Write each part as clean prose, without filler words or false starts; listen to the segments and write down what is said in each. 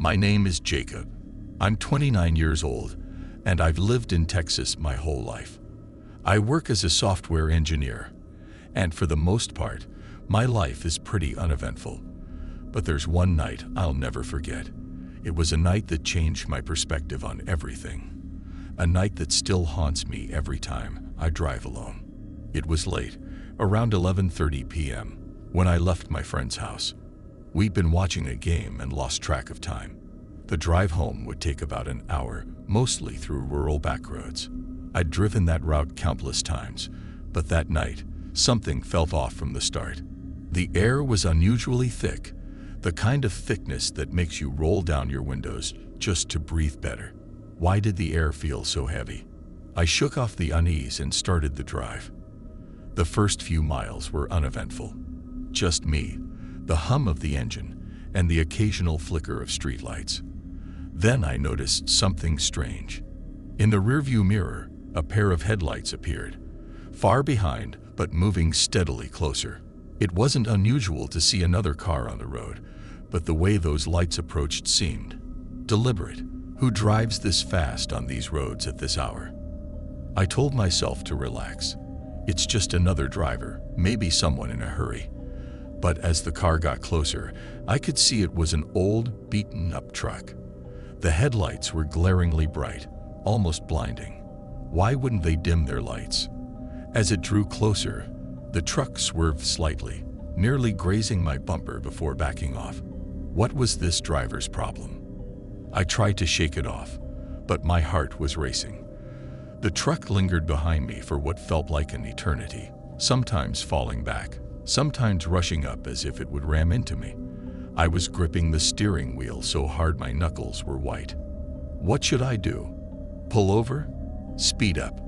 My name is Jacob. I'm 29 years old, and I've lived in Texas my whole life. I work as a software engineer, and for the most part, my life is pretty uneventful. But there's one night I'll never forget. It was a night that changed my perspective on everything. A night that still haunts me every time I drive alone. It was late, around 11:30 p.m., when I left my friend's house. We'd been watching a game and lost track of time. The drive home would take about an hour, mostly through rural backroads. I'd driven that route countless times, but that night, something felt off from the start. The air was unusually thick, the kind of thickness that makes you roll down your windows just to breathe better. Why did the air feel so heavy? I shook off the unease and started the drive. The first few miles were uneventful. Just me, the hum of the engine, and the occasional flicker of streetlights. Then I noticed something strange. In the rearview mirror, a pair of headlights appeared, far behind but moving steadily closer. It wasn't unusual to see another car on the road, but the way those lights approached seemed deliberate. Who drives this fast on these roads at this hour? I told myself to relax. It's just another driver, maybe someone in a hurry. But as the car got closer, I could see it was an old, beaten-up truck. The headlights were glaringly bright, almost blinding. Why wouldn't they dim their lights? As it drew closer, the truck swerved slightly, nearly grazing my bumper before backing off. What was this driver's problem? I tried to shake it off, but my heart was racing. The truck lingered behind me for what felt like an eternity, sometimes falling back, sometimes rushing up as if it would ram into me. I was gripping the steering wheel so hard my knuckles were white. What should I do? Pull over? Speed up?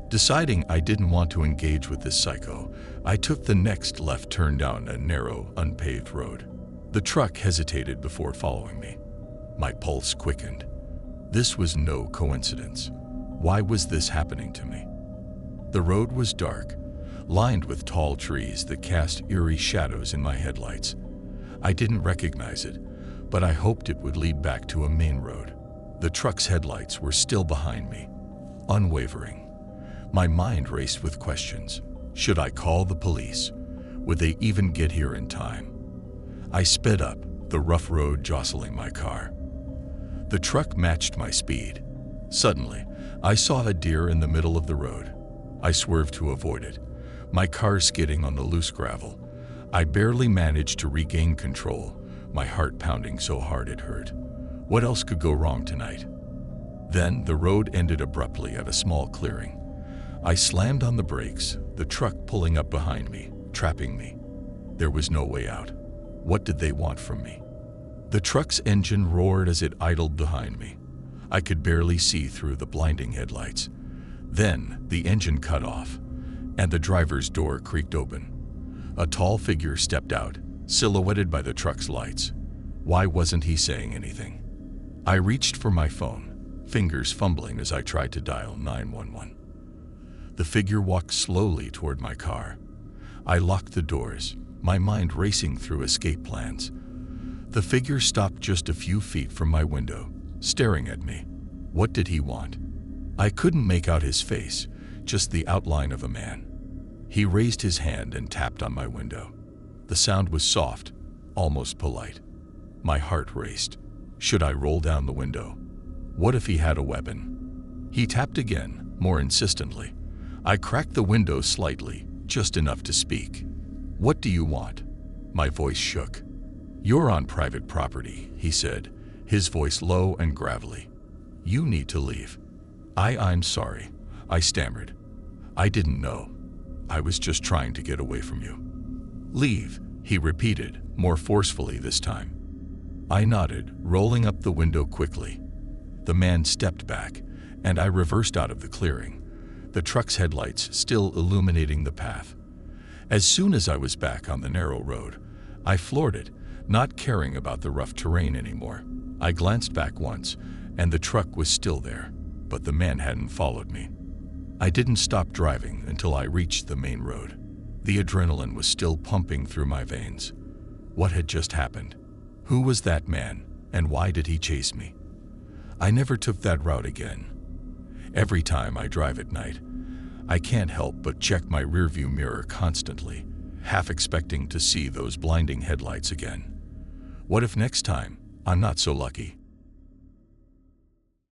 Deciding I didn't want to engage with this psycho, I took the next left turn down a narrow, unpaved road. The truck hesitated before following me. My pulse quickened. This was no coincidence. Why was this happening to me? The road was dark, lined with tall trees that cast eerie shadows in my headlights. I didn't recognize it, but I hoped it would lead back to a main road. The truck's headlights were still behind me, unwavering. My mind raced with questions. Should I call the police? Would they even get here in time? I sped up, the rough road jostling my car. The truck matched my speed. Suddenly, I saw a deer in the middle of the road. I swerved to avoid it, my car skidding on the loose gravel. I barely managed to regain control, my heart pounding so hard it hurt. What else could go wrong tonight? Then the road ended abruptly at a small clearing. I slammed on the brakes, the truck pulling up behind me, trapping me. There was no way out. What did they want from me? The truck's engine roared as it idled behind me. I could barely see through the blinding headlights. Then the engine cut off, and the driver's door creaked open. A tall figure stepped out, silhouetted by the truck's lights. Why wasn't he saying anything? I reached for my phone, fingers fumbling as I tried to dial 911. The figure walked slowly toward my car. I locked the doors, my mind racing through escape plans. The figure stopped just a few feet from my window, staring at me. What did he want? I couldn't make out his face, just the outline of a man. He raised his hand and tapped on my window. The sound was soft, almost polite. My heart raced. Should I roll down the window? What if he had a weapon? He tapped again, more insistently. I cracked the window slightly, just enough to speak. What do you want? My voice shook. You're on private property, he said, his voice low and gravelly. You need to leave. I'm sorry, I stammered. I didn't know. I was just trying to get away from you. Leave, he repeated, more forcefully this time. I nodded, rolling up the window quickly. The man stepped back, and I reversed out of the clearing, the truck's headlights still illuminating the path. As soon as I was back on the narrow road, I floored it, not caring about the rough terrain anymore. I glanced back once, and the truck was still there, but the man hadn't followed me. I didn't stop driving until I reached the main road. The adrenaline was still pumping through my veins. What had just happened? Who was that man? And why did he chase me? I never took that route again. Every time I drive at night, I can't help but check my rearview mirror constantly, half expecting to see those blinding headlights again. What if next time I'm not so lucky?